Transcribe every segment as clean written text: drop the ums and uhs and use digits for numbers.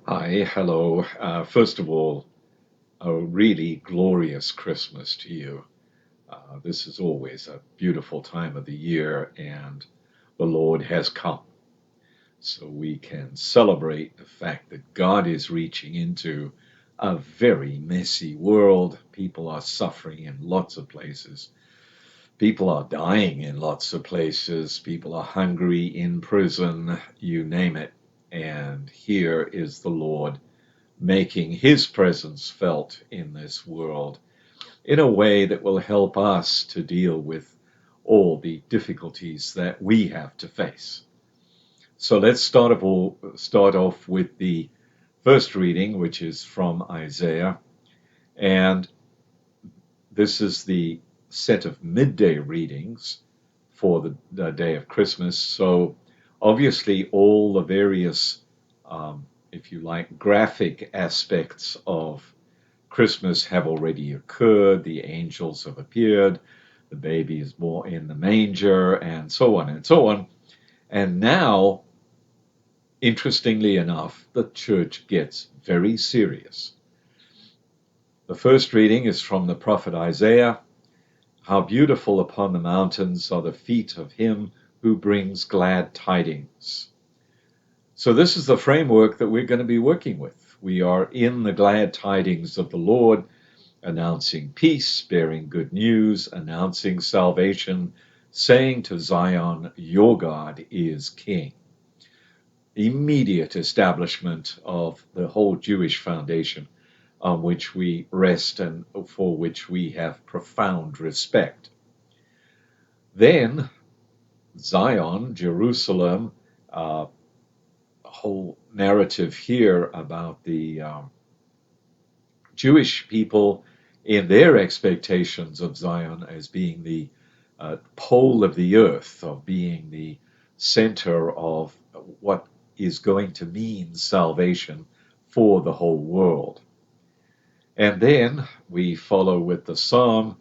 Hi, hello. First of all, a really glorious Christmas to you. This is always a beautiful time of the year, and the Lord has come. So we can celebrate the fact that God is reaching into a very messy world. People are suffering in lots of places. People are dying in lots of places. People are hungry in prison, you name it. And here is the Lord making his presence felt in this world in a way that will help us to deal with all the difficulties that we have to face. So let's start off with the first reading, which is from Isaiah. And this is the set of midday readings for the day of Christmas. So obviously, all the various, if you like, graphic aspects of Christmas have already occurred, the angels have appeared, the baby is born in the manger, and so on and so on. And now, interestingly enough, the church gets very serious. The first reading is from the prophet Isaiah. How beautiful upon the mountains are the feet of him who brings glad tidings. So, this is the framework that we're going to be working with. We are in the glad tidings of the Lord, announcing peace, bearing good news, announcing salvation, saying to Zion, your God is king. Immediate establishment of the whole Jewish foundation on which we rest and for which we have profound respect. Then Zion, Jerusalem, a whole narrative here about the Jewish people in their expectations of Zion as being the pole of the earth, of being the center of what is going to mean salvation for the whole world. And then we follow with the psalm,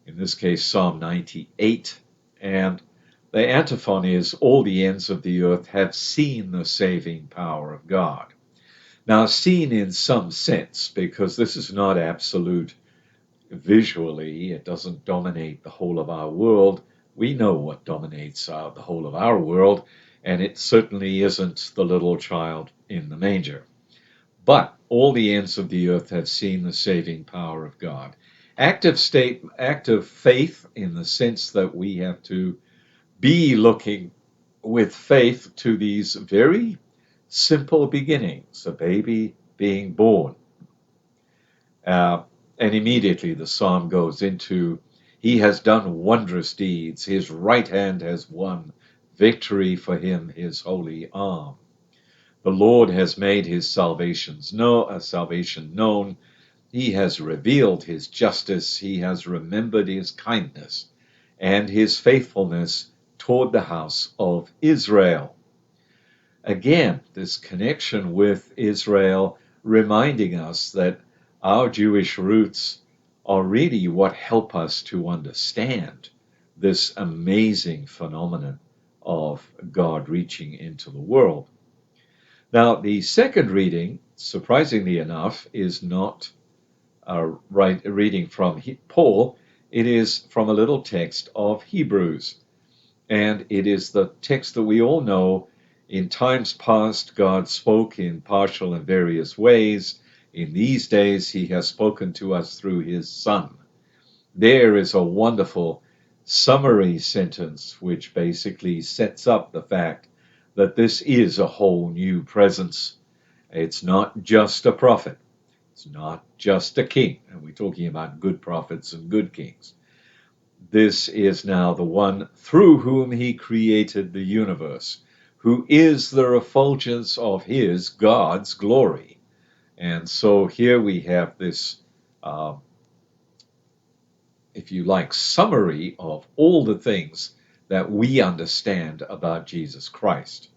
in this case, Psalm 98. And the antiphon is, all the ends of the earth have seen the saving power of God. Now, seen in some sense, because this is not absolute visually, it doesn't dominate the whole of our world. We know what dominates the whole of our world, and it certainly isn't the little child in the manger. But all the ends of the earth have seen the saving power of God. Active faith in the sense that we have to be looking with faith to these very simple beginnings, a baby being born. And immediately the psalm goes into, he has done wondrous deeds. His right hand has won victory for him, his holy arm. The Lord has made his salvation known. He has revealed his justice. He has remembered his kindness and his faithfulness toward the house of Israel. Again, this connection with Israel reminding us that our Jewish roots are really what help us to understand this amazing phenomenon of God reaching into the world. Now, the second reading, surprisingly enough, is not a reading from Paul. It is from a little text of Hebrews. And it is the text that we all know. In times past, God spoke in partial and various ways. In these days, he has spoken to us through his Son. There is a wonderful summary sentence which basically sets up the fact that this is a whole new presence. It's not just a prophet. It's not just a king. And we're talking about good prophets and good kings. This is now the one through whom he created the universe, who is the refulgence of his, God's glory. And so here we have this, if you like, summary of all the things that we understand about Jesus Christ.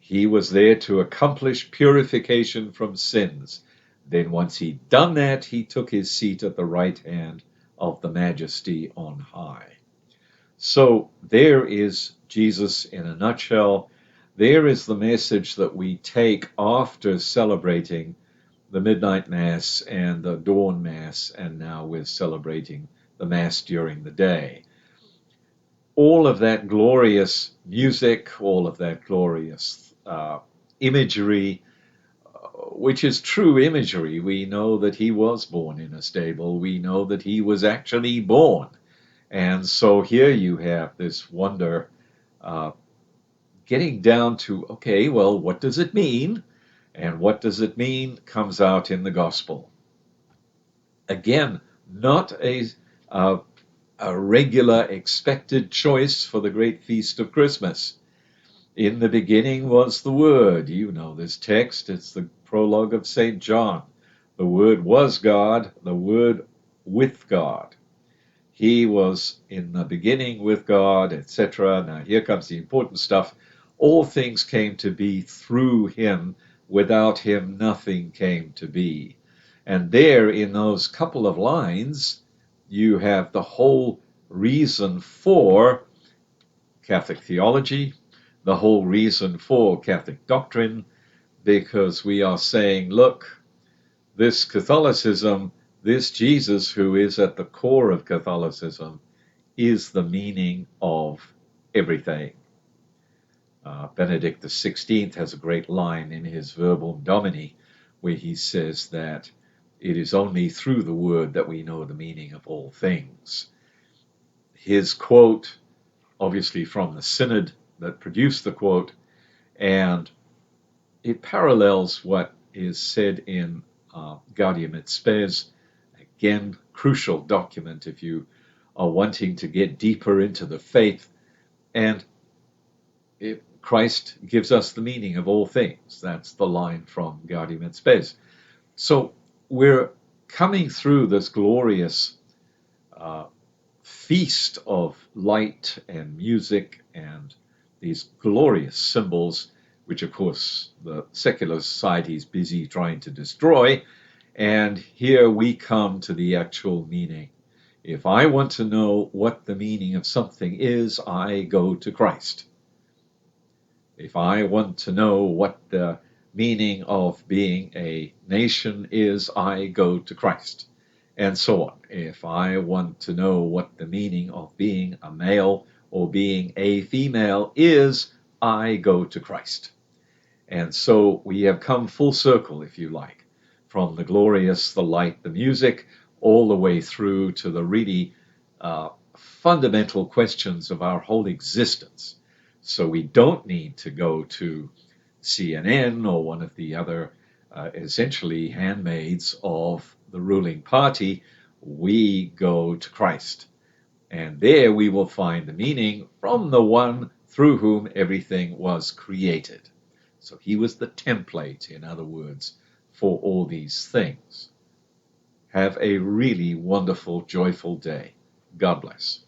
He was there to accomplish purification from sins. Then once he'd done that, he took his seat at the right hand of the Majesty on high. So there is Jesus in a nutshell. There is the message that we take after celebrating the midnight mass and the dawn mass, and now we're celebrating the mass during the day. All of that glorious music, all of that glorious imagery, which is true imagery. We know that he was born in a stable. We know that he was actually born. And so here you have this wonder getting down to, okay, well, what does it mean? And what does it mean comes out in the gospel. Again, not a regular expected choice for the great feast of Christmas. In the beginning was the Word. You know this text. It's the prologue of St. John. The Word was God, the Word with God. He was in the beginning with God, etc. Now here comes the important stuff. All things came to be through him. Without him, nothing came to be. And there, in those couple of lines, you have the whole reason for Catholic theology, the whole reason for Catholic doctrine, because we are saying, look, this Catholicism, this Jesus who is at the core of Catholicism, is the meaning of everything. Benedict XVI has a great line in his Verbum Domini where he says that it is only through the Word that we know the meaning of all things. His quote, obviously from the synod that produced the quote, and it parallels what is said in Gaudium et Spes, again, crucial document if you are wanting to get deeper into the faith. And Christ gives us the meaning of all things. That's the line from Gaudium et Spes. So we're coming through this glorious feast of light and music and these glorious symbols, which of course the secular society is busy trying to destroy. And here we come to the actual meaning. If I want to know what the meaning of something is, I go to Christ. If I want to know what the meaning of being a nation is, I go to Christ. And so on. If I want to know what the meaning of being a male or being a female is, I go to Christ. And so we have come full circle, if you like, from the glorious, the light, the music, all the way through to the really fundamental questions of our whole existence. So we don't need to go to CNN or one of the other essentially handmaids of the ruling party. We go to Christ. And there we will find the meaning from the one through whom everything was created. So he was the template, in other words, for all these things. Have a really wonderful, joyful day. God bless.